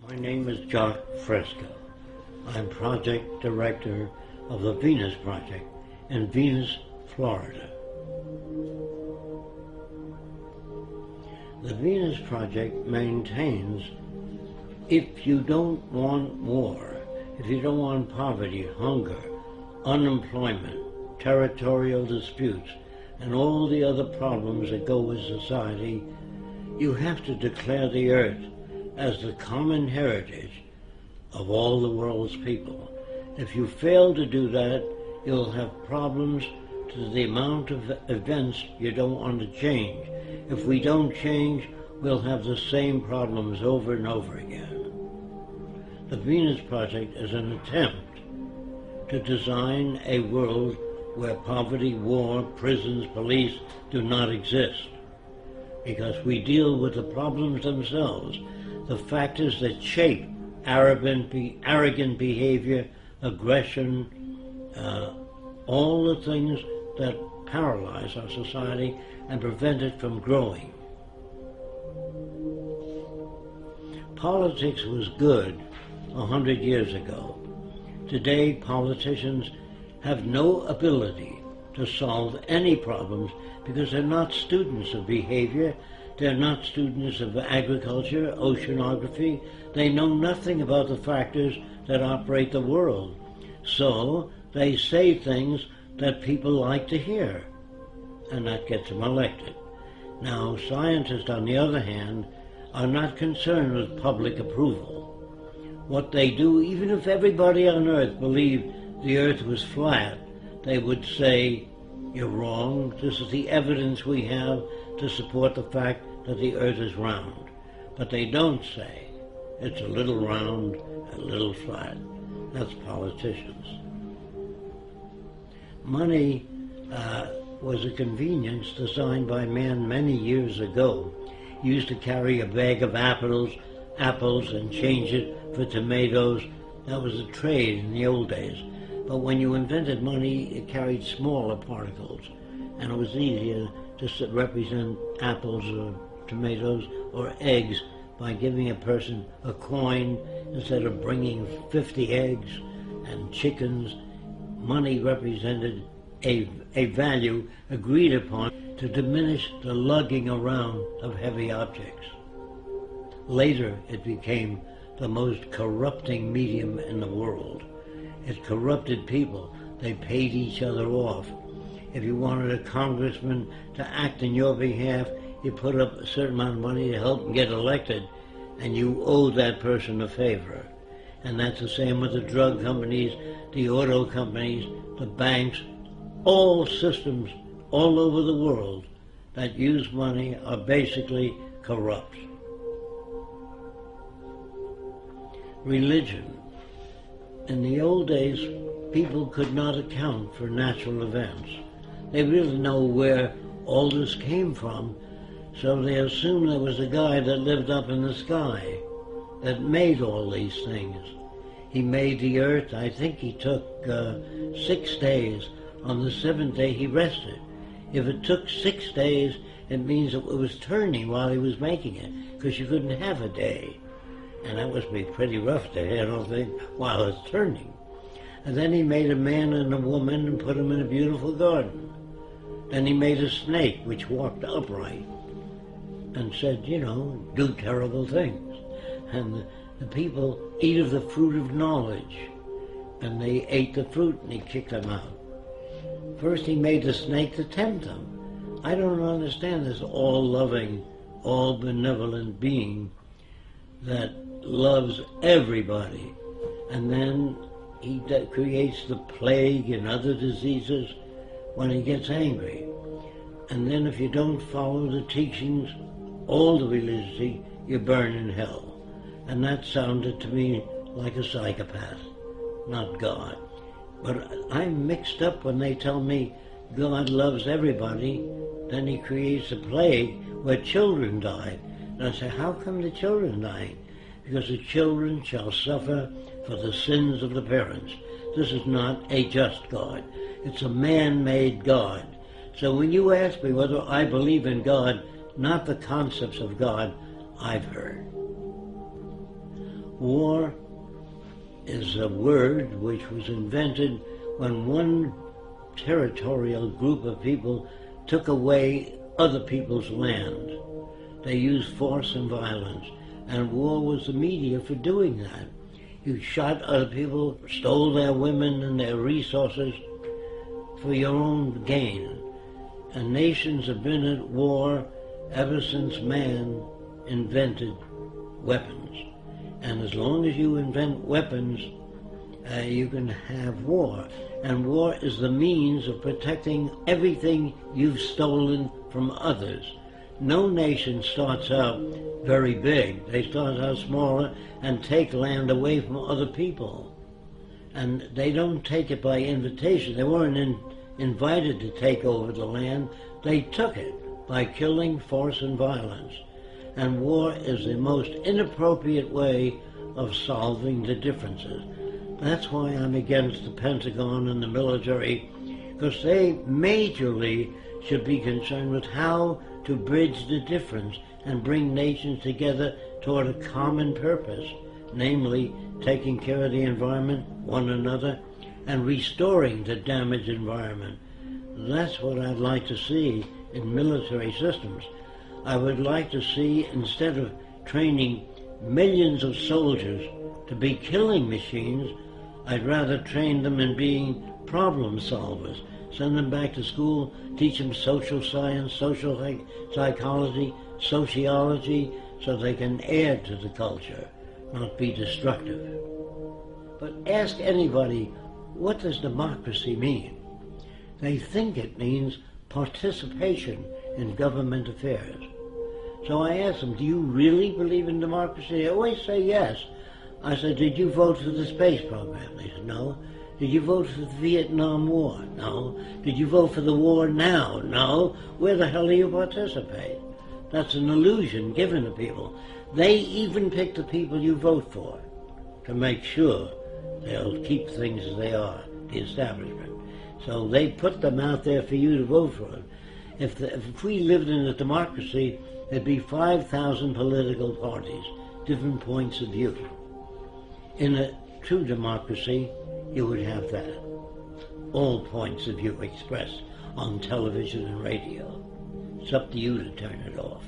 My name is Jacques Fresco. I'm project director of the Venus Project in Venus, Florida. The Venus Project maintains if you don't want war, if you don't want poverty, hunger, unemployment, territorial disputes, and all the other problems that go with society, you have to declare the earth as the common heritage of all the world's people. If you fail to do that, you'll have problems to the amount of events you don't want to change. If we don't change, we'll have the same problems over and over again. The Venus Project is an attempt to design a world where poverty, war, prisons, police do not exist, because we deal with the problems themselves, the factors that shape arrogant behavior, aggression, all the things that paralyze our society and prevent it from growing. Politics was good 100 years ago. Today, politicians have no ability to solve any problems because they're not students of behavior, they're not students of agriculture, oceanography, they know nothing about the factors that operate the world. So they say things that people like to hear, and that gets them elected. Now, scientists, on the other hand, are not concerned with public approval. What they do, even if everybody on Earth believed the Earth was flat, they would say, "You're wrong. This is the evidence we have to support the fact that the Earth is round." But they don't say, it's a little round, a little flat. That's politicians. Money was a convenience designed by man many years ago. You used to carry a bag of apples and change it for tomatoes. That was a trade in the old days. But when you invented money, it carried smaller particles, and it was easier to represent apples or tomatoes or eggs by giving a person a coin instead of bringing 50 eggs and chickens. Money represented a value agreed upon to diminish the lugging around of heavy objects. Later, it became the most corrupting medium in the world. It corrupted people. They paid each other off. If you wanted a congressman to act in your behalf, you put up a certain amount of money to help him get elected, and you owe that person a favor. And that's the same with the drug companies, the auto companies, the banks. All systems all over the world that use money are basically corrupt. Religion. In the old days, people could not account for natural events. They really know where all this came from, so they assumed there was a guy that lived up in the sky that made all these things. He made the earth. I think he took 6 days. On the 7th day, he rested. If it took 6 days, it means it was turning while he was making it, because you couldn't have a day. And that must be pretty rough to, I don't think, while it's turning. And then he made a man and a woman and put them in a beautiful garden. Then he made a snake which walked upright and said, do terrible things. And the people eat of the fruit of knowledge. And they ate the fruit and he kicked them out. First he made the snake to tempt them. I don't understand this all-loving, all-benevolent being that loves everybody. And then he creates the plague and other diseases when he gets angry. And then if you don't follow the teachings, all the religiosity, you burn in hell. And that sounded to me like a psychopath, not God. But I'm mixed up when they tell me God loves everybody, then he creates a plague where children died. And I say, how come the children died? Because the children shall suffer for the sins of the parents. This is not a just God. It's a man-made God. So when you ask me whether I believe in God, not the concepts of God I've heard. War is a word which was invented when one territorial group of people took away other people's land. They used force and violence, and war was the media for doing that. You shot other people, stole their women and their resources for your own gain. And nations have been at war ever since man invented weapons. And as long as you invent weapons, you can have war. And war is the means of protecting everything you've stolen from others. No nation starts out very big. They start out smaller and take land away from other people. And they don't take it by invitation. They weren't invited to take over the land. They took it by killing, force, and violence. And war is the most inappropriate way of solving the differences. That's why I'm against the Pentagon and the military, because they majorly should be concerned with how to bridge the difference and bring nations together toward a common purpose, namely taking care of the environment, one another, and restoring the damaged environment. That's what I'd like to see in military systems. I would like to see, instead of training millions of soldiers to be killing machines, I'd rather train them in being problem solvers. Send them back to school, teach them social science, social psychology, sociology, so they can add to the culture, not be destructive. But ask anybody, what does democracy mean? They think it means participation in government affairs. So I asked them, do you really believe in democracy? They always say yes. I said, did you vote for the space program? They said, no. Did you vote for the Vietnam War? No. Did you vote for the war now? No. Where the hell do you participate? That's an illusion given to people. They even pick the people you vote for to make sure they'll keep things as they are, the establishment. So they put them out there for you to vote for them. If we lived in a democracy, there'd be 5,000 political parties, different points of view. In a true democracy, you would have that. All points of view expressed on television and radio. It's up to you to turn it off.